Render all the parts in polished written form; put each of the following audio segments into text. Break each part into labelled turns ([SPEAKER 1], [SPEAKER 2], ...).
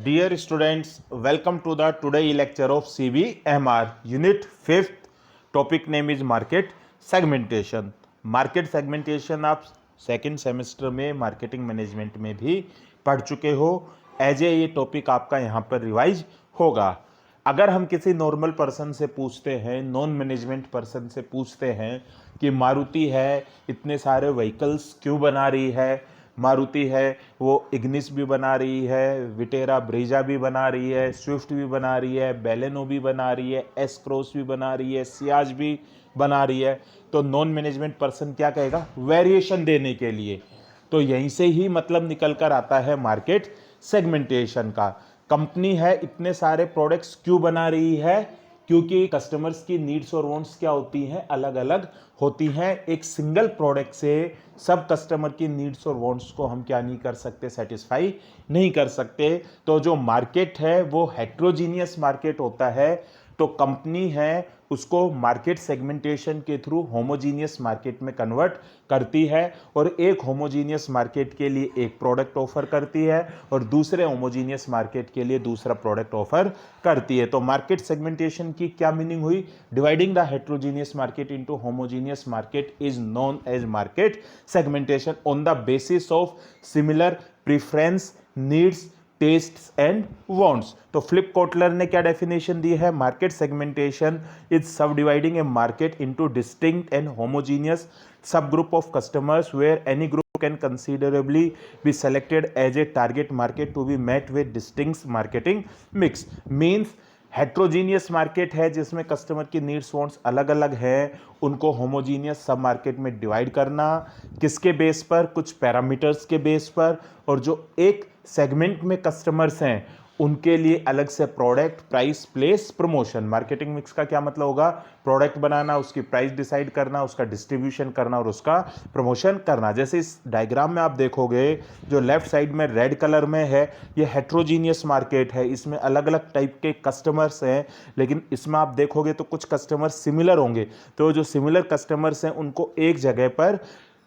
[SPEAKER 1] Dear students, welcome to the today lecture of CBMR Unit 5th. Topic name is Market Segmentation. Market Segmentation आप second semester में marketing management में भी पढ़ चुके हो। As a ये टॉपिक आपका यहाँ पर रिवाइज होगा। अगर हम किसी नॉर्मल पर्सन से पूछते हैं, नॉन मैनेजमेंट पर्सन से पूछते हैं कि मारुति है इतने सारे व्हीकल्स क्यों बना रही है, मारुति है वो इग्निस भी बना रही है, विटेरा ब्रेजा भी बना रही है, स्विफ्ट भी बना रही है, बेलेनो भी बना रही है, एस क्रॉस भी बना रही है, सियाज भी बना रही है, तो नॉन मैनेजमेंट पर्सन क्या कहेगा? वेरिएशन देने के लिए। तो यहीं से ही मतलब निकल कर आता है मार्केट सेगमेंटेशन का। कंपनी है इतने सारे प्रोडक्ट्स क्यों बना रही है? क्योंकि कस्टमर्स की नीड्स और वांट्स क्या होती हैं? अलग अलग होती हैं। एक सिंगल प्रोडक्ट से सब कस्टमर की नीड्स और वांट्स को हम क्या नहीं कर सकते? सेटिस्फाई नहीं कर सकते। तो जो मार्केट है वो हेट्रोजीनियस मार्केट होता है। तो कंपनी है उसको मार्केट सेगमेंटेशन के थ्रू होमोजीनियस मार्केट में कन्वर्ट करती है और एक होमोजीनियस मार्केट के लिए एक प्रोडक्ट ऑफर करती है और दूसरे होमोजीनियस मार्केट के लिए दूसरा प्रोडक्ट ऑफर करती है। तो मार्केट सेगमेंटेशन की क्या मीनिंग हुई? Dividing the heterogeneous market into homogeneous market is known as market segmentation on the basis of similar preference, needs, tastes and wants. तो फ्लिप कोटलर ने क्या डेफिनेशन दी है? Market segmentation is subdividing a market into distinct and homogeneous subgroup of customers where any group can considerably be selected as a target market to be met with distinct marketing mix. Means heterogeneous market है जिसमें customer की needs wants अलग अलग हैं, उनको homogeneous sub market में divide करना। किसके बेस पर? कुछ पैरामीटर्स के बेस पर। और जो एक सेगमेंट में कस्टमर्स हैं उनके लिए अलग से product, price, place, promotion. Marketing mix का क्या मतलब होगा? प्रोडक्ट बनाना, उसकी प्राइस डिसाइड करना, उसका डिस्ट्रीब्यूशन करना और उसका प्रमोशन करना। जैसे इस डायग्राम में आप देखोगे जो लेफ्ट साइड में रेड कलर में है ये हेट्रोजीनियस मार्केट है, इसमें अलग अलग टाइप के कस्टमर्स हैं, लेकिन इसमें आप देखोगे तो कुछ कस्टमर्स सिमिलर होंगे। तो जो सिमिलर कस्टमर्स हैं उनको एक जगह पर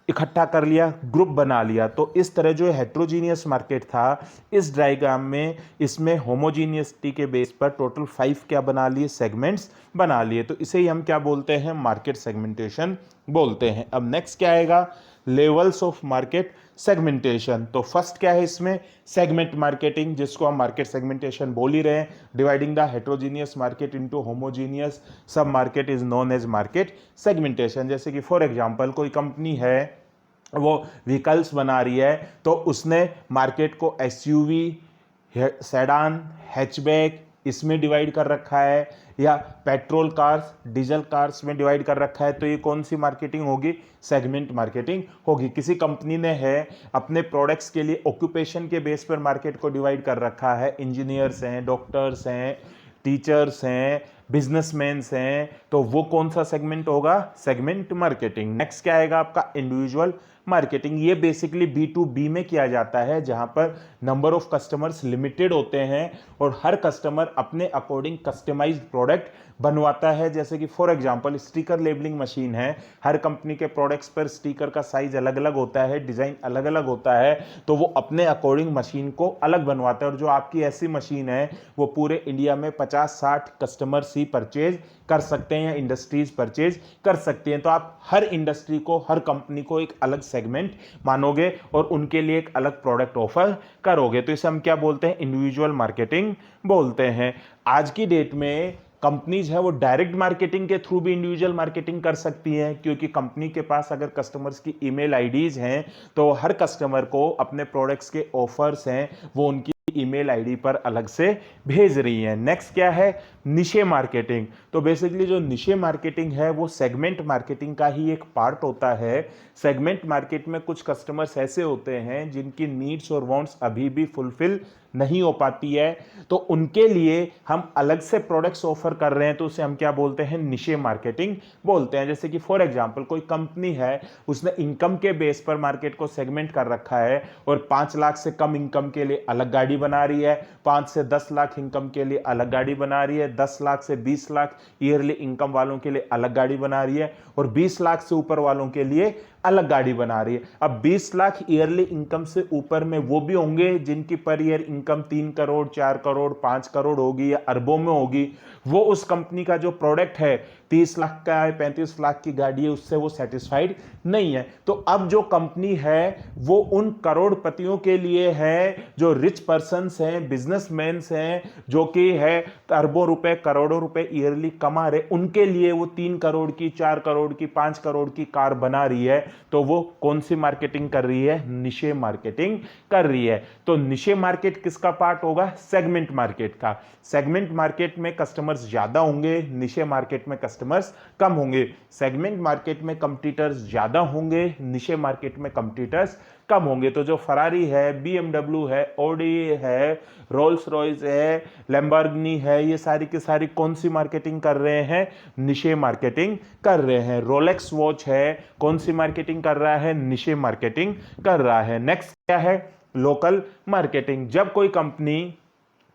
[SPEAKER 1] इकट्ठा कर लिया, ग्रुप बना लिया। तो इस तरह जो हेट्रोजीनियस मार्केट था इस डायग्राम में इसमें होमोजीनियसिटी के बेस पर टोटल 5 क्या बना लिए? सेगमेंट्स बना लिए। तो इसे ही हम क्या बोलते हैं? मार्केट सेगमेंटेशन बोलते हैं। अब नेक्स्ट क्या आएगा? Levels of market segmentation. तो फर्स्ट क्या है इसमें? सेगमेंट मार्केटिंग, जिसको हम मार्केट सेगमेंटेशन बोल ही रहे हैं। Dividing the heterogeneous market into homogeneous sub market is known as market segmentation. जैसे कि फॉर एग्जांपल कोई कंपनी है वो व्हीकल्स बना रही है तो उसने मार्केट को एसयूवी, सेडान, हैचबैक इसमें डिवाइड कर रखा है, या पेट्रोल कार्स, डीजल कार्स में डिवाइड कर रखा है। तो ये कौन सी मार्केटिंग होगी? सेगमेंट मार्केटिंग होगी। किसी कंपनी ने है अपने प्रोडक्ट्स के लिए ऑक्यूपेशन के बेस पर मार्केट को डिवाइड कर रखा है, इंजीनियर्स हैं, डॉक्टर्स हैं, टीचर्स हैं, बिजनेसमैन्स हैं, तो वो कौन सा सेगमेंट होगा? Segment marketing. नेक्स्ट क्या आएगा आपका? Individual marketing. ये बेसिकली B2B में किया जाता है जहां पर नंबर ऑफ कस्टमर्स लिमिटेड होते हैं और हर कस्टमर अपने अकॉर्डिंग कस्टमाइज्ड प्रोडक्ट बनवाता है। जैसे कि for example sticker labelling machine है, हर कंपनी के प्रोडक्ट्स पर स्टिकर का साइज अलग अलग होता है, डिजाइन अलग अलग होता है, तो वो अपने अकॉर्डिंग मशीन को अलग बनवाता है। और जो आपकी ऐसी मशीन है वो पूरे इंडिया में 50-60 कस्टमर्स ही परचेज कर सकते हैं या इंडस्ट्रीज परचेज कर सकती हैं। तो आप हर इंडस्ट्री को, हर कंपनी को एक अलग सेगमेंट मानोगे और उनके लिए एक अलग प्रोडक्ट ऑफर करोगे। तो इसे हम क्या बोलते हैं? इंडिविजुअल मार्केटिंग बोलते हैं। आज की डेट में कंपनीज है वो डायरेक्ट मार्केटिंग के थ्रू भी इंडिविजुअल मार्केटिंग कर सकती हैं, क्योंकि कंपनी के पास अगर कस्टमर्स की ईमेल आईडीज हैं तो हर कस्टमर को अपने प्रोडक्ट्स के ऑफर्स हैं वो उनकी ईमेल आईडी पर अलग से भेज रही है। नेक्स्ट क्या है? निशे मार्केटिंग। तो बेसिकली जो निशे मार्केटिंग है वो सेगमेंट मार्केटिंग का ही एक पार्ट होता है। सेगमेंट मार्केट में कुछ कस्टमर्स ऐसे होते हैं जिनकी नीड्स और वांट्स अभी भी फुलफिल नहीं हो पाती है, तो उनके लिए हम अलग से प्रोडक्ट्स ऑफर कर रहे हैं, तो उसे हम क्या बोलते हैं? निशे मार्केटिंग बोलते हैं। जैसे कि फॉर एग्जांपल कोई कंपनी है उसने इनकम के बेस पर मार्केट को सेगमेंट कर रखा है और 5 लाख से कम इनकम के लिए अलग गाड़ी बना रही है, 5 से 10 लाख इनकम के लिए अलग गाड़ी बना रही है, 10 लाख से 20 लाख ईयरली इनकम वालों के लिए अलग गाड़ी बना रही है और 20 लाख से ऊपर वालों के लिए अलग गाड़ी बना रही है। अब 20 लाख ईयरली इनकम से ऊपर में वो भी होंगे जिनकी per year income 3 crore 4 crore 5 crore होगी या अरबों में होगी, वो उस कंपनी का जो प्रोडक्ट है 30 लाख का है 35 लाख की गाड़ी है उससे वो सेटिस्फाइड नहीं है। तो अब जो कंपनी है वो उन करोड़पतियों के लिए है जो रिच पर्सन्स हैं, बिजनेसमैन हैं, जो कि है अरबों रुपए करोड़ों रुपए ईयरली कमा रहे, उनके लिए वो 3 करोड़ की 4 करोड़ की 5 करोड़ की कार बना रही है। तो वो कौन सी मार्केटिंग कर रही है? निशे मार्केटिंग कर रही है। तो निशे मार्केट किसका पार्ट होगा? सेगमेंट मार्केट का। सेगमेंट मार्केट में कस्टमर्स ज्यादा होंगे, निशे मार्केट में कस्टमर्स कम होंगे। सेगमेंट मार्केट में कंपटीटर्स ज्यादा होंगे, निशे मार्केट में कंपटीटर्स कम होंगे। तो जो फरारी है, बीएमडब्ल्यू है, ऑडी है, रोल्स रॉयस है, लैम्बोर्गिनी है, ये सारी की सारी कौन सी मार्केटिंग कर रहे हैं? निशे मार्केटिंग कर रहे हैं। रोलेक्स वॉच है, कौन सी मार्केटिंग कर रहा है? निशे मार्केटिंग कर रहा है। नेक्स्ट क्या है? Local marketing. जब कोई कंपनी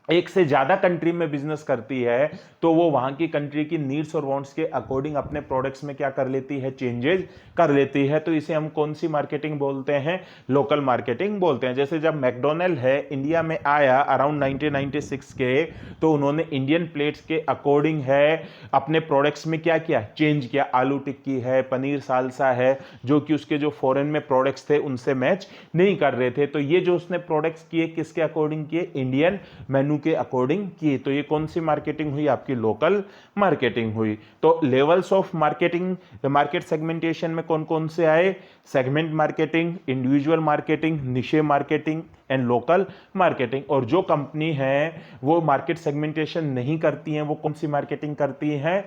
[SPEAKER 1] एक से ज्यादा कंट्री में बिजनेस करती है तो वो वहां की कंट्री की नीड्स और वांट्स के अकॉर्डिंग अपने प्रोडक्ट्स में क्या कर लेती है? चेंजेस कर लेती है। तो इसे हम कौन सी मार्केटिंग बोलते हैं? लोकल मार्केटिंग बोलते हैं। जैसे जब मैकडोनल्ड है इंडिया में आया अराउंड 1996 के, तो उन्होंने इंडियन प्लेट्स के अकॉर्डिंग है अपने प्रोडक्ट्स में क्या किया? चेंज किया। आलू टिक्की है, पनीर सालसा है, जो कि उसके जो फॉरेन में प्रोडक्ट्स थे उनसे मैच नहीं कर रहे थे। तो ये जो उसने प्रोडक्ट्स किए किसके अकॉर्डिंग किए? इंडियन मेन्यू के अकॉर्डिंग की। तो ये कौन सी मार्केटिंग हुई? आपकी लोकल मार्केटिंग हुई। तो levels of marketing, market segmentation में कौन कौन से आए? Segment marketing, individual marketing, niche marketing and local marketing. और जो कंपनी है वो मार्केट सेगमेंटेशन नहीं करती है, वो कौन सी मार्केटिंग करती है?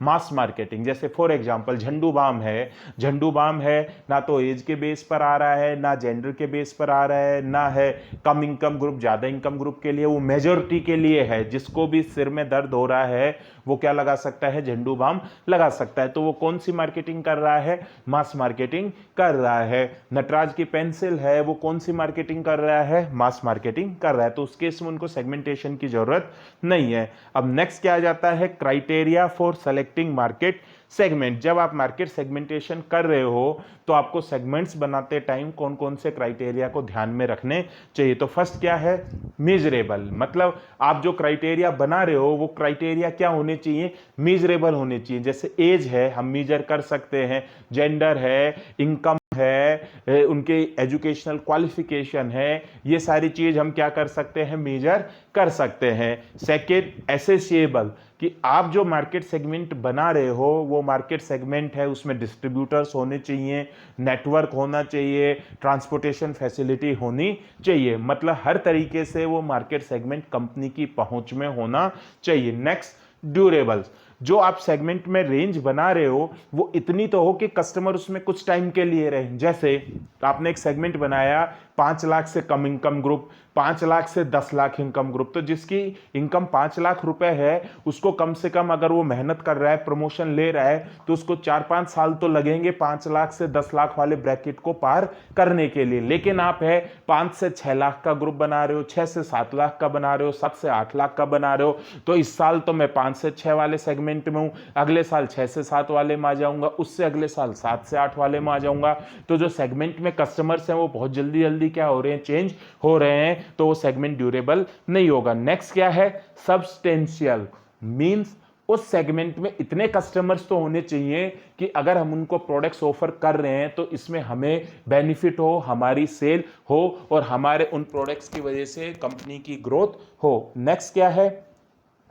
[SPEAKER 1] मास मार्केटिंग। जैसे फॉर एग्जांपल झंडू बाम है, झंडू बाम है ना तो एज के बेस पर आ रहा है, ना जेंडर के बेस पर आ रहा है, ना है कम इनकम ग्रुप ज्यादा इनकम ग्रुप के लिए, वो मेजोरिटी के लिए है। जिसको भी सिर में दर्द हो रहा है वो क्या लगा सकता है? झंडू बाम लगा सकता है। तो वो कौन सी मार्केटिंग कर रहा है? मास मार्केटिंग कर रहा है। नटराज की पेंसिल है, वो कौन सी मार्केटिंग कर रहा है? मास मार्केटिंग कर रहा है। तो उस केस में उनको सेगमेंटेशन की जरूरत नहीं है। अब नेक्स्ट क्या आ जाता है? Criteria for selecting market segment. जब आप मार्केट सेगमेंटेशन कर रहे हो तो आपको सेगमेंट्स बनाते टाइम कौन कौन से क्राइटेरिया को ध्यान में रखने चाहिए? तो फर्स्ट क्या है? मीजरेबल। मतलब आप जो क्राइटेरिया बना रहे हो वो क्राइटेरिया क्या होने चाहिए? मीजरेबल होने चाहिए। जैसे एज है, हम मीजर कर सकते हैं, जेंडर है, इनकम है, उनके एजुकेशनल क्वालिफिकेशन है, ये सारी चीज हम क्या कर सकते हैं? मेजर कर सकते हैं। सेकेंड, एसेसिएबल, कि आप जो मार्केट सेगमेंट बना रहे हो वो मार्केट सेगमेंट है, उसमें डिस्ट्रीब्यूटर्स होने चाहिए, नेटवर्क होना चाहिए, ट्रांसपोर्टेशन फैसिलिटी होनी चाहिए। मतलब हर तरीके से वो मार्केट सेगमेंट कंपनी की पहुंच में होना चाहिए। Next, durables. जो आप सेगमेंट में रेंज बना रहे हो वो इतनी तो हो कि कस्टमर उसमें कुछ टाइम के लिए रहे। जैसे आपने एक सेगमेंट बनाया 5 लाख से कम इनकम ग्रुप, 5 लाख से 10 लाख इनकम ग्रुप, तो जिसकी इनकम 5 लाख रुपए है उसको कम से कम अगर वो मेहनत कर रहा है, प्रमोशन ले रहा है, तो उसको 4-5 साल तो लगेंगे 5 लाख से 10 लाख वाले ब्रैकेट को पार करने के लिए। लेकिन आप है 5 से 6 लाख का ग्रुप बना रहे हो, 6 से 7 लाख का बना रहे हो, 7 से 8 लाख का बना रहे हो, तो इस साल तो मैं 5 से 6 वाले सेगमेंट में हूं, अगले साल 6 से 7 वाले में आ जाऊंगा, उससे अगले साल 7 से 8 वाले में आ जाऊंगा। तो जो सेगमेंट में कस्टमर्स हैं वो बहुत जल्दी जल्दी क्या हो रहे हैं? चेंज हो रहे हैं। तो वो सेगमेंट ड्यूरेबल नहीं होगा। नेक्स्ट क्या है? सब्सटेंशियल। मींस उस सेगमेंट में इतने कस्टमर्स तो होने चाहिए कि अगर हम उनको प्रोडक्ट्स ऑफर कर रहे हैं तो इसमें हमें बेनिफिट हो, हमारी सेल हो और हमारे उन प्रोडक्ट्स की वजह से कंपनी की ग्रोथ हो। नेक्स्ट क्या है?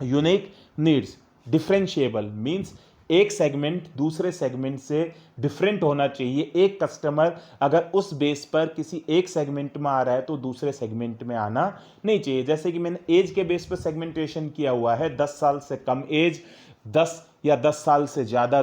[SPEAKER 1] Unique needs. डिफरेंशिएबल मींस एक सेगमेंट दूसरे सेगमेंट से डिफरेंट होना चाहिए। एक कस्टमर अगर उस बेस पर किसी एक सेगमेंट में आ रहा है तो दूसरे सेगमेंट में आना नहीं चाहिए। जैसे कि मैंने एज के बेस पर सेगमेंटेशन किया हुआ है, 10 साल से कम एज, 10 या 10 साल से ज़्यादा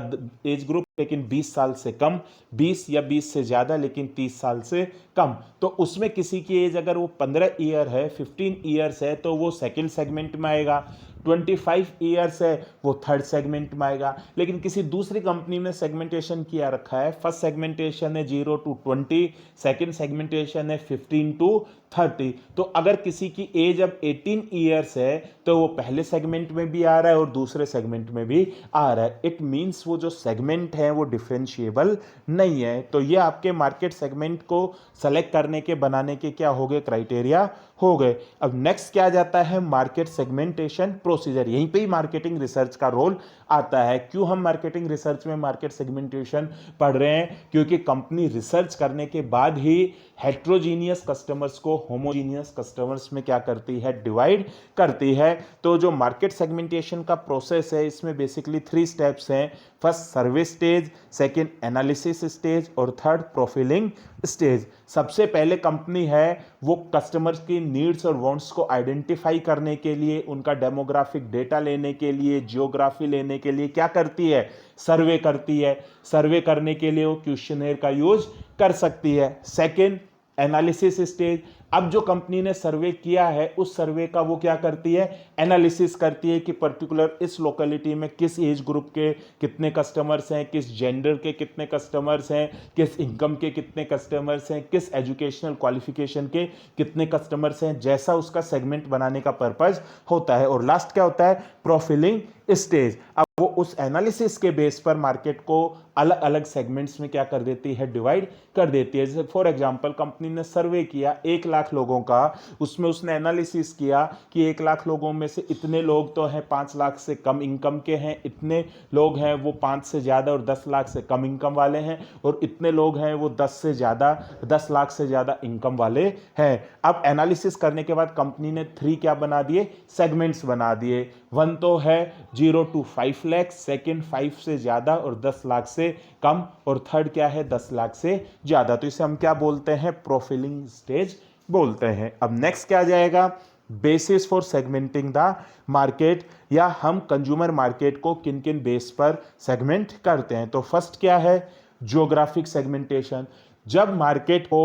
[SPEAKER 1] एज ग्रुप लेकिन 20 साल से कम, 20 या 20 से ज़्यादा लेकिन 30 साल से कम, तो उसमें किसी की एज अगर वो 15 ईयर है, 15 ईयर्स है, तो वो सेकंड सेगमेंट में आएगा। 25 ईयर्स है वो थर्ड सेगमेंट में आएगा। लेकिन किसी दूसरी कंपनी में सेगमेंटेशन किया रखा है, फर्स्ट सेगमेंटेशन है 0 to 20, सेकंड सेगमेंटेशन है 15 to 30। तो अगर किसी की एज अब 18 ईयर्स है तो वो पहले सेगमेंट में भी आ रहा है और दूसरे सेगमेंट में भी आ रहा है। इट मीन्स वो जो सेगमेंट है वो डिफरेंशिएबल नहीं है। तो ये आपके मार्केट सेगमेंट को सेलेक्ट करने के, बनाने के क्या हो गए, क्राइटेरिया हो गए। अब नेक्स्ट क्या जाता है, मार्केट सेगमेंटेशन प्रोसीजर। यहीं पे ही मार्केटिंग रिसर्च का रोल आता है। क्यों हम मार्केटिंग रिसर्च में मार्केट सेगमेंटेशन पढ़ रहे हैं? क्योंकि कंपनी रिसर्च करने के बाद ही हेट्रोजीनियस कस्टमर्स को होमोजीनियस कस्टमर्स में क्या करती है, डिवाइड करती है। तो जो मार्केट सेगमेंटेशन का प्रोसेस है इसमें बेसिकली 3 स्टेप्स हैं। फर्स्ट सर्वे स्टेज, सेकंड एनालिसिस स्टेज और थर्ड प्रोफाइलिंग स्टेज। सबसे पहले कंपनी है वो कस्टमर्स की नीड्स और वांट्स को आइडेंटिफाई करने के लिए, उनका डेमोग्राफिक डेटा लेने के लिए, जियोग्राफी लेने के लिए क्या करती है, सर्वे करती है। सर्वे करने के लिए वो क्वेश्चनेयर का यूज कर सकती है। सेकंड एनालिसिस स्टेज, अब जो कंपनी ने सर्वे किया है उस सर्वे का वो क्या करती है, एनालिसिस करती है कि पर्टिकुलर इस लोकेलिटी में किस एज ग्रुप के कितने कस्टमर्स हैं, किस जेंडर के कितने कस्टमर्स हैं, किस इनकम के कितने कस्टमर्स हैं, किस एजुकेशनल क्वालिफिकेशन के कितने कस्टमर्स हैं, जैसा उसका सेगमेंट बनाने का पर्पज होता है। और लास्ट क्या होता है, प्रोफाइलिंग स्टेज। अब वो उस एनालिसिस के बेस पर मार्केट को अलग अलग सेगमेंट्स में क्या कर देती है, डिवाइड कर देती है। जैसे फॉर एग्जांपल कंपनी ने सर्वे किया 1 लाख लोगों का, उसमें उसने एनालिसिस किया कि 1 लाख लोगों में से इतने लोग तो हैं 5 लाख से कम इनकम के हैं, इतने लोग हैं वो 5 से ज़्यादा और 10 लाख से कम इनकम वाले हैं, और इतने लोग हैं वो 10 लाख से ज़्यादा इनकम वाले हैं। अब एनालिसिस करने के बाद कंपनी ने 3 क्या बना दिए, सेगमेंट्स बना दिए। 1 तो है 0 to 5 लाख, सेकंड 5 से ज़्यादा और 10 लाख से कम, और थर्ड क्या है, 10 लाख से ज़्यादा। तो इसे हम क्या बोलते हैं, प्रोफाइलिंग स्टेज बोलते हैं। अब नेक्स्ट क्या जाएगा, basis for segmenting the market, या हम कंज्यूमर मार्केट को किन किन बेस पर सेगमेंट करते हैं। तो फर्स्ट क्या है, जियोग्राफिक सेगमेंटेशन। जब मार्केट को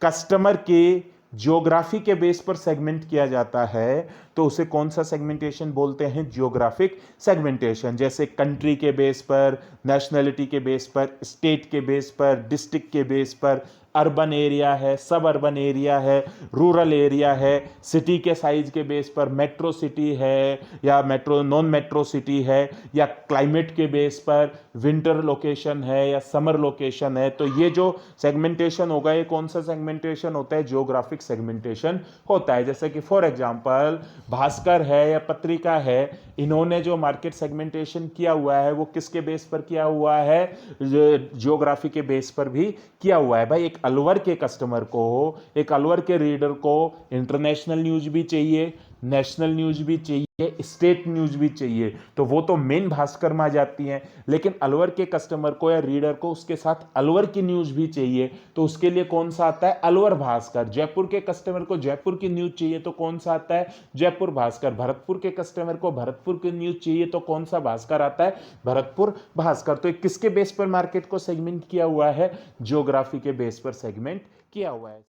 [SPEAKER 1] कस्टमर के जियोग्राफी के बेस पर सेगमेंट किया जाता है तो उसे कौन सा सेगमेंटेशन बोलते हैं, जियोग्राफिक सेगमेंटेशन। जैसे कंट्री के बेस पर, नेशनलिटी के बेस पर, स्टेट के बेस पर, डिस्ट्रिक्ट के बेस पर, अर्बन एरिया है, सब अर्बन एरिया है, रूरल एरिया है, सिटी के साइज के बेस पर, मेट्रो सिटी है या मेट्रो नॉन मेट्रो सिटी है, या क्लाइमेट के बेस पर विंटर लोकेशन है या समर लोकेशन है। तो ये जो सेगमेंटेशन होगा ये कौन सा सेगमेंटेशन होता है, जियोग्राफिक सेगमेंटेशन होता है। जैसे कि फॉर एग्जांपल भास्कर है या पत्रिका है, इन्होंने जो मार्केट सेगमेंटेशन किया हुआ है वो किसके बेस पर किया हुआ है, जियोग्राफी के बेस पर भी किया हुआ है। भाई एक अलवर के कस्टमर को, एक अलवर के रीडर को इंटरनेशनल न्यूज भी चाहिए, नेशनल न्यूज भी चाहिए, स्टेट न्यूज भी चाहिए, तो वो तो मेन भास्कर में आ जाती हैं। लेकिन अलवर के कस्टमर को या रीडर को उसके साथ अलवर की न्यूज भी चाहिए, तो उसके लिए कौन सा आता है, अलवर भास्कर। जयपुर के कस्टमर को जयपुर की न्यूज चाहिए तो कौन सा आता है, जयपुर भास्कर। भरतपुर के कस्टमर को भरतपुर की न्यूज चाहिए तो कौन सा भास्कर आता है, भरतपुर भास्कर। तो किसके बेस पर मार्केट को सेगमेंट किया हुआ है, जियोग्राफी के बेस पर सेगमेंट किया हुआ है।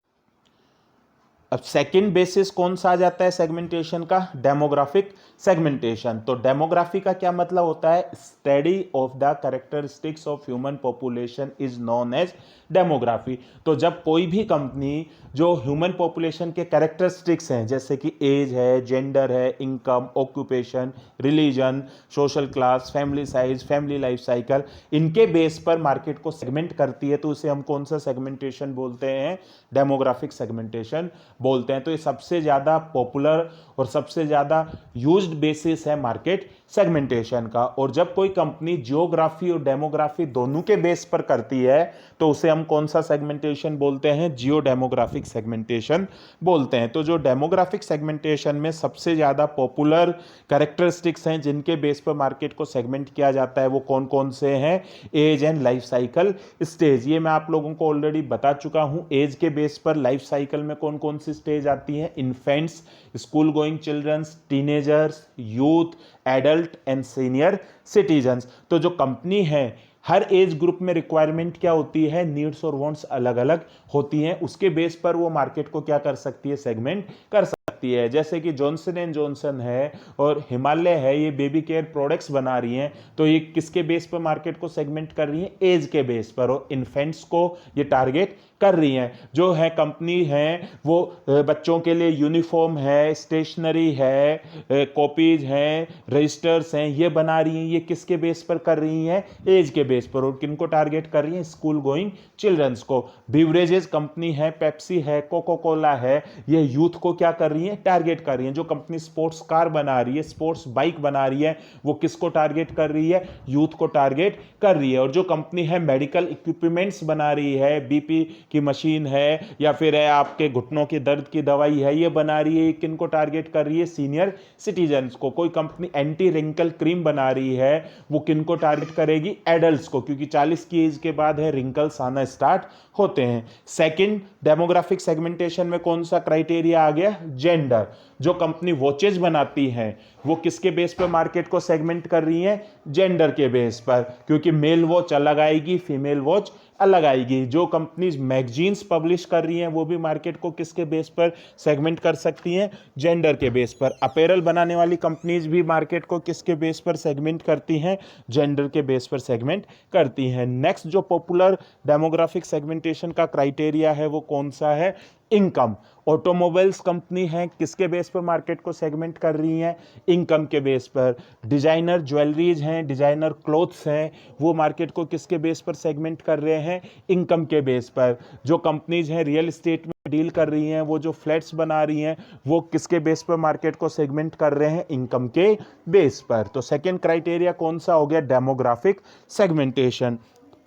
[SPEAKER 1] अब सेकंड बेसिस कौन सा आ जाता है सेगमेंटेशन का, डेमोग्राफिक सेगमेंटेशन। तो डेमोग्राफी का क्या मतलब होता है, study of the characteristics of human population is known as demography. तो जब कोई भी कंपनी जो ह्यूमन पॉपुलेशन के कैरेक्टरिस्टिक्स हैं, जैसे कि एज है, जेंडर है, income, occupation, religion, social class, family size, family life cycle, इनके बेस पर मार्केट को सेगमेंट करती है, तो उसे हम कौन सा सेगमेंटेशन बोलते हैं, डेमोग्राफिक सेगमेंटेशन बोलते हैं। तो ये सबसे ज़्यादा पॉपुलर और सबसे ज़्यादा यूज्ड बेसिस है मार्केट सेगमेंटेशन का। और जब कोई कंपनी जियोग्राफी और डेमोग्राफी दोनों के बेस पर करती है तो उसे हम कौन सा सेगमेंटेशन बोलते हैं, जियो डेमोग्राफिक सेगमेंटेशन बोलते हैं। तो जो डेमोग्राफिक सेगमेंटेशन में सबसे ज़्यादा पॉपुलर कैरेक्टरिस्टिक्स हैं जिनके बेस पर मार्केट को सेगमेंट किया जाता है वो कौन कौन से हैं, age and life cycle stage. ये मैं आप लोगों को ऑलरेडी बता चुका हूँ। एज के बेस पर लाइफ साइकिल में कौन कौन सी सी स्टेज आती है? Infants, school going childrens, teenagers, youth, adult and senior citizens. तो जो कंपनी है, हर एज ग्रुप में रिक्वायरमेंट क्या होती है, नीड्स और वांट्स अलग अलग होती हैं, उसके बेस पर वो मार्केट को क्या कर सकती है, सेगमेंट कर सकती है। जैसे कि जॉनसन एंड जॉनसन है और हिमालय है, ये बेबी केयर प्रोडक्ट्स बना रही हैं, तो ये किसके बेस पर मार्केट को सेगमेंट कर रही है, एज के बेस पर, और इन्फेंट्स को ये टारगेट कर रही हैं। जो है कंपनी है वो बच्चों के लिए यूनिफॉर्म है, स्टेशनरी है, कॉपीज हैं, रजिस्टर्स हैं, ये बना रही हैं। ये किसके बेस पर कर रही हैं, एज के बेस पर। और किनको टारगेट कर रही हैं, स्कूल गोइंग चिल्ड्रंस को। बिवरेजेस कंपनी है, पेप्सी है, कोको कोला है, ये यूथ को क्या कर रही है, टारगेट कर रही है। जो कंपनी स्पोर्ट्स कार बना रही है, स्पोर्ट्स बाइक बना रही है, वो किसको टारगेट कर रही है, यूथ को टारगेट कर रही है। और जो कंपनी है मेडिकल इक्विपमेंट्स बना रही है, बीपी की मशीन है या फिर है आपके घुटनों के दर्द की दवाई है, ये बना रही है, किनको टारगेट कर रही है, सीनियर सिटीजन्स को। कोई कंपनी एंटी रिंकल क्रीम बना रही है, वो किनको टारगेट करेगी, एडल्ट्स को, क्योंकि 40 की एज के बाद है रिंकल्स आना स्टार्ट होते हैं। सेकंड, डेमोग्राफिक सेगमेंटेशन में कौन सा क्राइटेरिया आ गया, जेंडर। जो कंपनी वॉचेज बनाती है वो किसके बेस पर मार्केट को सेगमेंट कर रही है, जेंडर के बेस पर, क्योंकि मेल वॉच अलग आएगी, फीमेल वॉच अलग आएगी। जो कंपनीज मैगजीन्स पब्लिश कर रही हैं वो भी मार्केट को किसके बेस पर सेगमेंट कर सकती हैं, जेंडर के बेस पर। अपैरल बनाने वाली कंपनीज भी मार्केट को किसके बेस पर सेगमेंट करती हैं, जेंडर के बेस पर सेगमेंट करती हैं। नेक्स्ट जो पॉपुलर डेमोग्राफिक सेगमेंटेशन का क्राइटेरिया है वो कौन सा है, इनकम। ऑटोमोबाइल्स कंपनी है, किसके बेस पर मार्केट को सेगमेंट कर रही हैं, इनकम के बेस पर। डिजाइनर ज्वेलरीज हैं, डिजाइनर क्लोथ्स हैं, वो मार्केट को किसके बेस पर सेगमेंट कर रहे हैं, इनकम के बेस पर। जो कंपनीज हैं रियल एस्टेट में डील कर रही हैं, वो जो फ्लैट्स बना रही हैं, वो किसके बेस पर मार्केट को सेगमेंट कर रहे हैं, इनकम के बेस पर। तो सेकेंड क्राइटेरिया कौन सा हो गया, डेमोग्राफिक सेगमेंटेशन।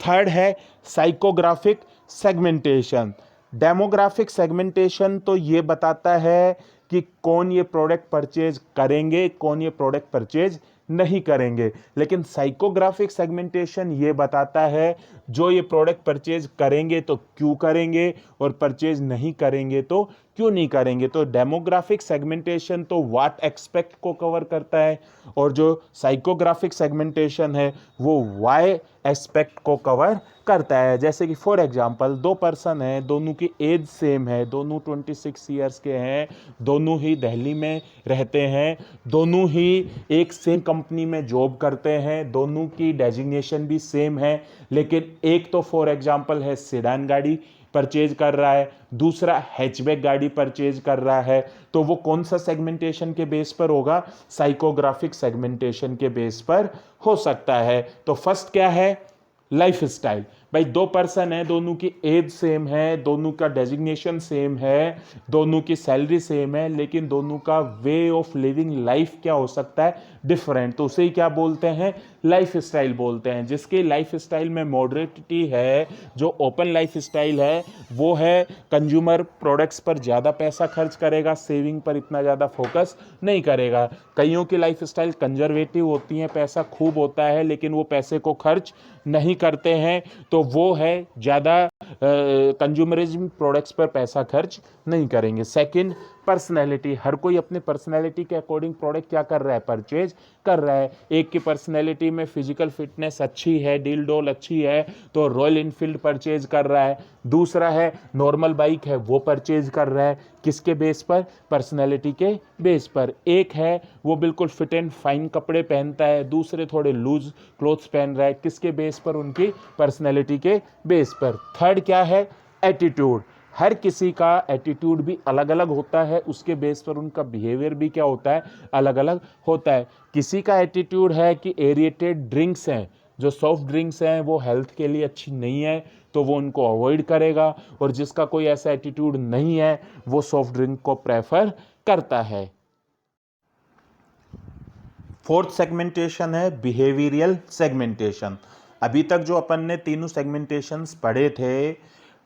[SPEAKER 1] थर्ड है साइकोग्राफिक सेगमेंटेशन। डेमोग्राफिक सेगमेंटेशन तो ये बताता है कि कौन ये प्रोडक्ट परचेज करेंगे, कौन ये प्रोडक्ट परचेज नहीं करेंगे। लेकिन साइकोग्राफिक सेगमेंटेशन ये बताता है जो ये प्रोडक्ट परचेज करेंगे तो क्यों करेंगे, और परचेज नहीं करेंगे तो क्यों नहीं करेंगे। तो डेमोग्राफिक सेगमेंटेशन तो व्हाट एक्सपेक्ट को कवर करता है, और जो साइकोग्राफिक सेगमेंटेशन है वो वाई एस्पेक्ट को कवर करता है। जैसे कि फॉर एग्जांपल, दो पर्सन हैं, दोनों की एज सेम है, दोनों 26 ईयर्स के हैं, दोनों ही दिल्ली में रहते हैं, दोनों ही एक सेम कंपनी में जॉब करते हैं, दोनों की डेजिग्नेशन भी सेम है, लेकिन एक तो फॉर एग्जांपल है सेडान गाड़ी परचेज कर रहा है, दूसरा हैचबैक गाड़ी परचेज कर रहा है। तो वो कौन सा सेगमेंटेशन के बेस पर होगा, साइकोग्राफिक सेगमेंटेशन के बेस पर हो सकता है। तो फर्स्ट क्या है, लाइफ स्टाइल। भाई दो पर्सन है, दोनों की एज सेम है, दोनों का डेजिग्नेशन सेम है, दोनों की सैलरी सेम है, लेकिन दोनों का वे ऑफ लिविंग लाइफ क्या हो सकता है, डिफरेंट। तो उसे ही क्या बोलते हैं, लाइफ स्टाइल बोलते हैं। जिसके लाइफ स्टाइल में मॉडरेटिटी है, जो ओपन लाइफ स्टाइल है, वो है कंज्यूमर प्रोडक्ट्स पर ज़्यादा पैसा खर्च करेगा, सेविंग पर इतना ज़्यादा फोकस नहीं करेगा। कईयों की लाइफ स्टाइल कंजर्वेटिव होती है, पैसा खूब होता है लेकिन वो पैसे को खर्च नहीं करते हैं, तो वो है ज़्यादा कंज्यूमरिज्म प्रोडक्ट्स पर पैसा खर्च नहीं करेंगे। Second, personality. हर कोई अपने पर्सनैलिटी के अकॉर्डिंग प्रोडक्ट क्या कर रहा है, परचेज कर रहा है। एक की पर्सनैलिटी में फिजिकल फिटनेस अच्छी है, डील डोल अच्छी है, तो रॉयल इनफील्ड परचेज कर रहा है। दूसरा है नॉर्मल बाइक है, वो परचेज कर रहा है, किसके बेस पर, पर्सनैलिटी के बेस पर। एक है वो बिल्कुल फिट एंड फाइन कपड़े पहनता है, दूसरे थोड़े लूज क्लोथ्स पहन रहा है, किसके बेस पर, उनकी पर्सनैलिटी के बेस पर। थर्ड क्या है, एटीट्यूड। हर किसी का एटीट्यूड भी अलग अलग होता है, उसके बेस पर उनका बिहेवियर भी क्या होता है, अलग अलग होता है। किसी का एटीट्यूड है कि एरिएटेड ड्रिंक्स हैं, जो सॉफ्ट ड्रिंक्स हैं वो हेल्थ के लिए अच्छी नहीं है, तो वो उनको अवॉइड करेगा। और जिसका कोई ऐसा एटीट्यूड नहीं है वो सॉफ्ट ड्रिंक को प्रेफर करता है। फोर्थ सेगमेंटेशन है बिहेवियरल सेगमेंटेशन। अभी तक जो अपन ने तीनों सेगमेंटेशंस पढ़े थे,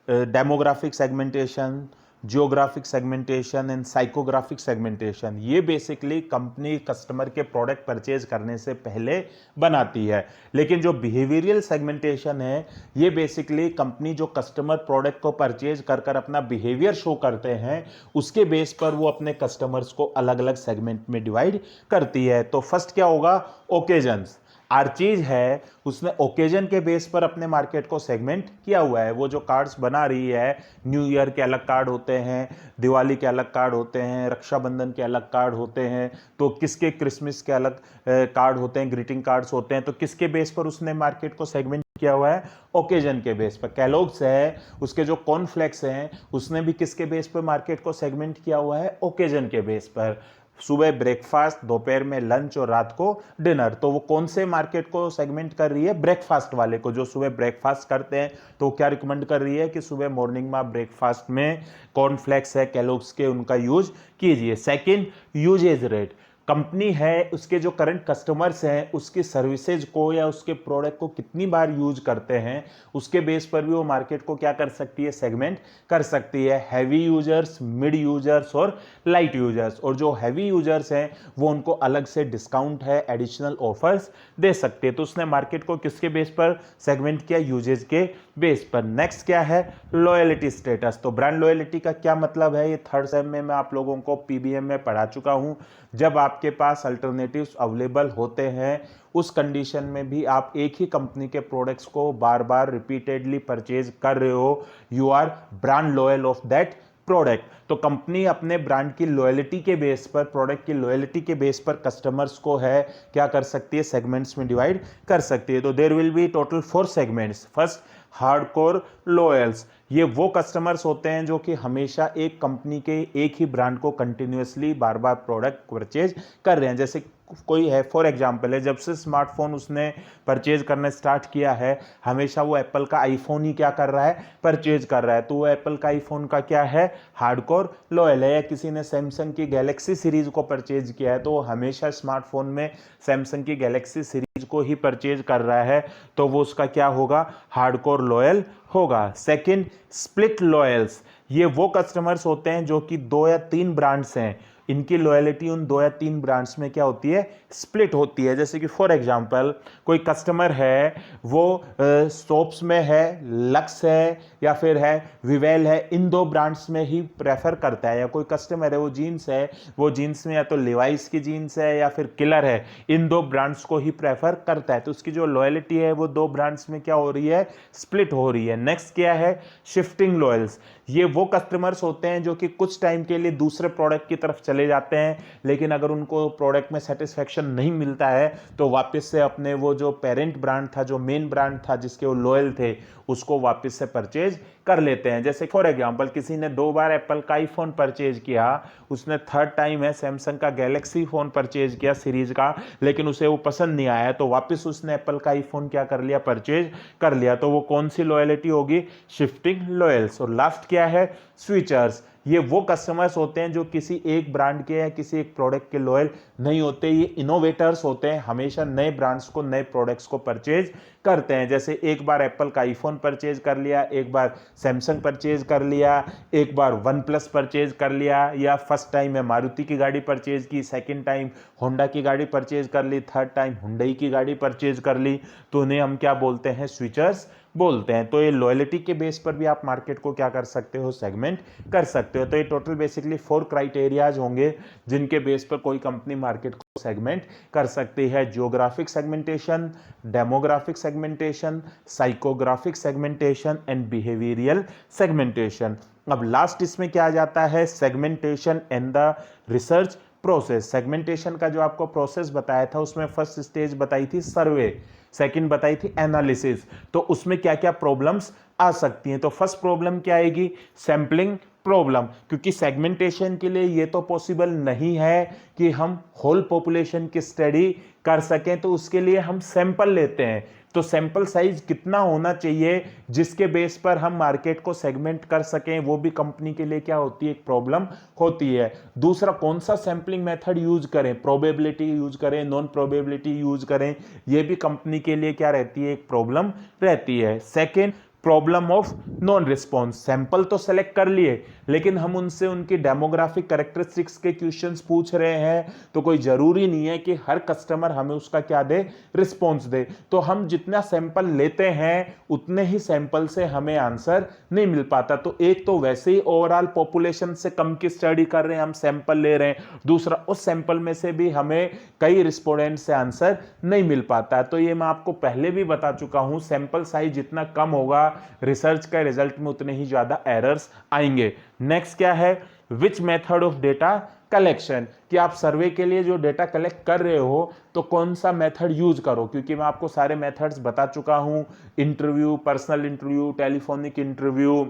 [SPEAKER 1] demographic segmentation, geographic segmentation and psychographic segmentation. ये बेसिकली कंपनी कस्टमर के प्रोडक्ट परचेज करने से पहले बनाती है। लेकिन जो बिहेवियरल सेगमेंटेशन है, ये बेसिकली कंपनी जो कस्टमर प्रोडक्ट को परचेज कर कर अपना बिहेवियर शो करते हैं, उसके बेस पर वो अपने कस्टमर्स को अलग अलग सेगमेंट में डिवाइड करती है। तो फर्स्ट क्या होगा, ओकेजन्स। आर्चीज है, उसने ओकेजन के बेस पर अपने मार्केट को सेगमेंट किया हुआ है। वो जो कार्ड्स बना रही है, न्यू ईयर के अलग कार्ड होते हैं, दिवाली के अलग कार्ड होते हैं, रक्षाबंधन के अलग कार्ड होते हैं, तो किसके क्रिसमस के अलग कार्ड होते हैं, ग्रीटिंग कार्ड्स होते हैं। तो किसके बेस पर उसने मार्केट को सेगमेंट किया हुआ है, ओकेजन के बेस पर। कैलोग्स है, उसके जो कॉर्नफ्लेक्स हैं, उसने भी किसके बेस पर मार्केट को सेगमेंट किया हुआ है, ओकेजन के बेस पर। सुबह ब्रेकफास्ट, दोपहर में लंच और रात को डिनर। तो वो कौन से मार्केट को सेगमेंट कर रही है, ब्रेकफास्ट वाले को। जो सुबह ब्रेकफास्ट करते हैं तो क्या रिकमेंड कर रही है कि सुबह मॉर्निंग में ब्रेकफास्ट में कॉर्नफ्लेक्स है कैलोग्स के, उनका यूज कीजिए। Second, usage rate. कंपनी है, उसके जो करंट कस्टमर्स हैं, उसकी सर्विसेज को या उसके प्रोडक्ट को कितनी बार यूज करते हैं, उसके बेस पर भी वो मार्केट को क्या कर सकती है, सेगमेंट कर सकती है। हैवी यूजर्स, मिड यूजर्स और लाइट यूजर्स। और जो हैवी यूजर्स हैं वो उनको अलग से डिस्काउंट है, एडिशनल ऑफर्स दे सकते हैं। तो उसने मार्केट को किसके बेस पर सेगमेंट किया, यूजेज के बेस पर। नेक्स्ट क्या है, लॉयल्टी स्टेटस। तो ब्रांड लॉयल्टी का क्या मतलब है, ये थर्ड सेम में मैं आप लोगों को पीबीएम में पढ़ा चुका हूं। जब आपके पास अल्टरनेटिव्स अवेलेबल होते हैं, उस कंडीशन में भी आप एक ही कंपनी के प्रोडक्ट्स को बार बार रिपीटेडली परचेज कर रहे हो, you are brand loyal of that product. तो कंपनी अपने ब्रांड की लॉयल्टी के बेस पर, प्रोडक्ट की लॉयल्टी के बेस पर कस्टमर्स को है क्या कर सकती है, सेगमेंट्स में डिवाइड कर सकती है। तो there will be total 4 segments. First, hardcore loyals. ये वो कस्टमर्स होते हैं जो कि हमेशा एक कंपनी के एक ही ब्रांड को कंटिन्यूअसली बार बार प्रोडक्ट परचेज कर रहे हैं। जैसे कोई है, फॉर एग्जांपल है, जब से स्मार्टफोन उसने परचेज करना स्टार्ट किया है, हमेशा वो एप्पल का आईफोन ही क्या कर रहा है, परचेज कर रहा है। तो वो एप्पल का आईफोन का क्या है, हार्डकोर लॉयल है। या किसी ने सैमसंग की गैलेक्सी सीरीज को परचेज किया है, तो वो हमेशा स्मार्टफोन में सैमसंग की गैलेक्सी सीरीज को ही परचेज कर रहा है, तो वो उसका क्या होगा, हार्डकोर लॉयल होगा। Second, split loyals. ये वो कस्टमर्स होते हैं जो कि 2 या 3 ब्रांड्स हैं, इनकी लॉयल्टी उन 2 या 3 ब्रांड्स में क्या होती है, स्प्लिट होती है। जैसे कि फॉर एग्जांपल कोई कस्टमर है, वो सोप्स में है, लक्स है या फिर है विवेल है, इन 2 ब्रांड्स में ही प्रेफर करता है। या कोई कस्टमर है, वो जीन्स है, वो जीन्स में या तो लिवाइस की जीन्स है या फिर किलर है, इन 2 ब्रांड्स को ही प्रेफर करता है। तो उसकी जो लॉयल्टी है वो 2 ब्रांड्स में क्या हो रही है, स्प्लिट हो रही है। नेक्स्ट क्या है, शिफ्टिंग लॉयल्स। ये वो कस्टमर्स होते हैं जो कि कुछ टाइम के लिए दूसरे प्रोडक्ट की तरफ चले जाते हैं, लेकिन अगर उनको प्रोडक्ट में सेटिस्फेक्शन नहीं मिलता है तो वापस से अपने वो जो पेरेंट ब्रांड था, जो मेन ब्रांड था जिसके वो लॉयल थे, उसको वापस से परचेज कर लेते हैं। जैसे फॉर एग्जांपल किसी ने 2 बार एप्पल का आईफोन परचेज किया, उसने थर्ड टाइम है सैमसंग का गैलेक्सी फोन परचेज किया सीरीज का, लेकिन उसे वो पसंद नहीं आया, तो वापस उसने एप्पल का आईफोन क्या कर लिया, परचेज कर लिया। तो वो कौन सी लॉयल्टी होगी, शिफ्टिंग लॉयल्स। और लास्ट क्या है, स्विचर्स। ये वो कस्टमर्स होते हैं जो किसी एक ब्रांड के या किसी एक प्रोडक्ट के लॉयल नहीं होते, ये इनोवेटर्स होते हैं, हमेशा नए ब्रांड्स को, नए प्रोडक्ट्स को परचेज करते हैं। जैसे एक बार एप्पल का आईफोन परचेज कर लिया, एक बार सैमसंग परचेज कर लिया, एक बार वन प्लस परचेज कर लिया, या फर्स्ट टाइम है मारुति की गाड़ी परचेज की, सेकंड टाइम होंडा की गाड़ी परचेज कर ली, थर्ड टाइम हुंडई की गाड़ी परचेज कर ली, तो उन्हें हम क्या बोलते हैं, स्विचर्स बोलते हैं। तो ये लॉयल्टी के बेस पर भी आप मार्केट को क्या कर सकते हो, सेगमेंट कर सकते हो। तो ये टोटल बेसिकली 4 क्राइटेरियाज होंगे जिनके बेस पर कोई कंपनी मार्केट को सेगमेंट कर सकती है। Geographic segmentation, demographic segmentation, psychographic segmentation and behavioural segmentation. अब लास्ट इसमें क्या आ जाता है, segmentation and the research process. Segmentation का जो आपको प्रोसेस बताया था, उसमें फर्स्ट स्टेज बताई थी सर्वे, सेकंड बताई थी एनालिसिस। तो उसमें क्या क्या प्रॉब्लम्स आ सकती हैं। तो फर्स्ट प्रॉब्लम क्या आएगी, सैंपलिंग प्रॉब्लम, क्योंकि सेगमेंटेशन के लिए ये तो पॉसिबल नहीं है कि हम होल पॉपुलेशन की स्टडी कर सकें, तो उसके लिए हम सैंपल लेते हैं। तो सैंपल साइज कितना होना चाहिए जिसके बेस पर हम मार्केट को सेगमेंट कर सकें, वो भी कंपनी के लिए क्या होती है, एक प्रॉब्लम होती है। दूसरा, कौन सा सैंपलिंग मेथड यूज करें, प्रोबेबिलिटी यूज करें, नॉन प्रोबेबिलिटी यूज करें, ये भी कंपनी के लिए क्या रहती है, एक प्रॉब्लम रहती है। Second, problem of non response. Sample तो सेलेक्ट कर लिए, लेकिन हम उनसे उनकी डेमोग्राफिक कैरेक्टरिस्टिक्स के क्वेश्चंस पूछ रहे हैं, तो कोई जरूरी नहीं है कि हर कस्टमर हमें उसका क्या दे, रिस्पॉन्स दे। तो हम जितना सैंपल लेते हैं उतने ही सैंपल से हमें आंसर नहीं मिल पाता। तो एक तो वैसे ही ओवरऑल पॉपुलेशन से कम की स्टडी कर रहे हैं, हम सैंपल ले रहे हैं, दूसरा उस सैंपल में से भी हमें कई रिस्पोंडेंट से आंसर नहीं मिल पाता। तो ये मैं आपको पहले भी बता चुका हूं, सैंपल साइज जितना कम होगा रिसर्च का रिजल्ट में उतने ही ज्यादा एरर्स आएंगे। नेक्स्ट क्या है, which method of data collection, कि आप सर्वे के लिए जो डेटा कलेक्ट कर रहे हो तो कौन सा मेथड यूज करो, क्योंकि मैं आपको सारे मेथड्स बता चुका हूं। Interview, personal interview, telephonic interview,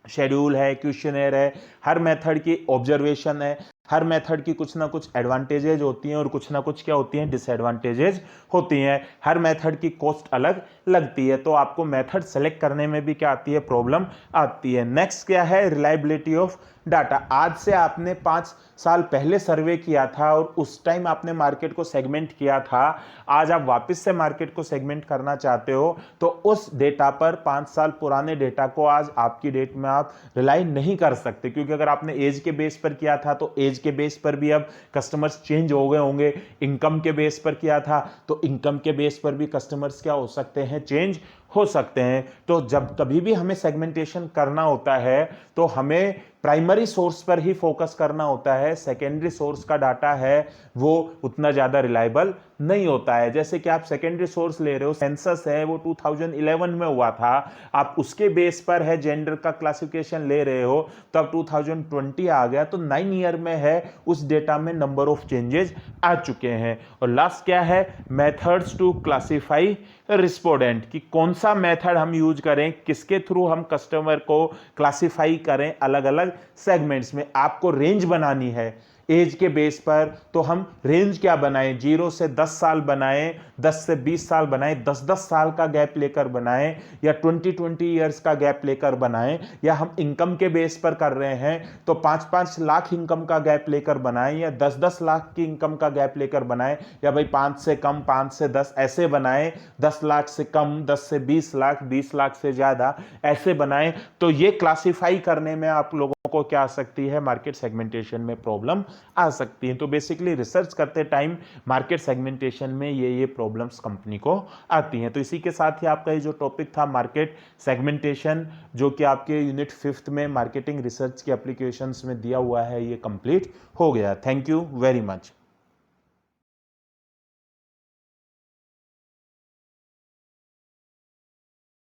[SPEAKER 1] schedule है, क्वेश्चनर है, हर मेथड की ऑब्जर्वेशन है, हर मेथड की कुछ ना कुछ एडवांटेजेज होती हैं और कुछ ना कुछ क्या होती हैं, डिसएडवांटेजेज होती हैं। हर मेथड की कॉस्ट अलग लगती है, तो आपको मेथड सेलेक्ट करने में भी क्या आती है, प्रॉब्लम आती है। नेक्स्ट क्या है, रिलायबिलिटी ऑफ डाटा। आज से आपने 5 साल पहले सर्वे किया था और उस टाइम आपने मार्केट को सेगमेंट किया था, आज आप वापस से मार्केट को सेगमेंट करना चाहते हो, तो उस डेटा पर 5 साल पुराने डेटा को आज आपकी डेट में आप रिलाई नहीं कर सकते, क्योंकि अगर आपने एज के बेस पर किया था तो एज के बेस पर भी अब कस्टमर्स चेंज हो गए होंगे, इनकम के बेस पर किया था तो इनकम के बेस पर भी कस्टमर्स क्या हो सकते हैं, चेंज हो सकते हैं। तो जब कभी भी हमें सेगमेंटेशन करना होता है तो हमें प्राइमरी सोर्स पर ही फोकस करना होता है, सेकेंडरी सोर्स का डाटा है वो उतना ज्यादा रिलायबल नहीं होता है। जैसे कि आप सेकेंडरी सोर्स ले रहे हो, सेंसस है वो 2011 में हुआ था, आप उसके बेस पर है जेंडर का क्लासिफिकेशन ले रहे हो, तो अब 2020 आ गया, तो 9 ईयर में है उस डेटा में नंबर ऑफ चेंजेस आ चुके हैं। और लास्ट क्या है, मेथड्स टू क्लासिफाई रिस्पोंडेंट, कि कौन सा मेथड हम यूज करें, किसके थ्रू हम कस्टमर को क्लासिफाई करें अलग अलग सेगमेंट्स में। आपको रेंज बनानी है एज के बेस पर, तो हम रेंज क्या बनाएं, 0 से 10 साल बनाएं, 10 से 20 साल बनाएं, 10-10 साल का गैप लेकर बनाएं, या 20-20 ईयर्स का गैप लेकर बनाएं, या हम इनकम के बेस पर कर रहे हैं तो 5-5 लाख इनकम का गैप लेकर बनाएं, या 10-10 लाख की इनकम का गैप लेकर बनाएं, या भाई 5 से कम, 5 से 10 ऐसे बनाएं, 10 लाख से कम, 10 से 20 लाख, 20 लाख से ज्यादा ऐसे बनाएं। तो ये क्लासिफाई करने में आप लोगों को क्या आ सकती है, मार्केट सेगमेंटेशन में प्रॉब्लम आ सकती है। तो बेसिकली रिसर्च करते टाइम मार्केट सेगमेंटेशन में ये प्रॉब्लम्स कंपनी को आती हैं। तो इसी के साथ ही आपका ये जो टॉपिक था मार्केट सेगमेंटेशन, जो कि आपके यूनिट 5th में मार्केटिंग रिसर्च के एप्लीकेशंस में दिया हुआ है, ये कंप्लीट हो गया। Thank you very much.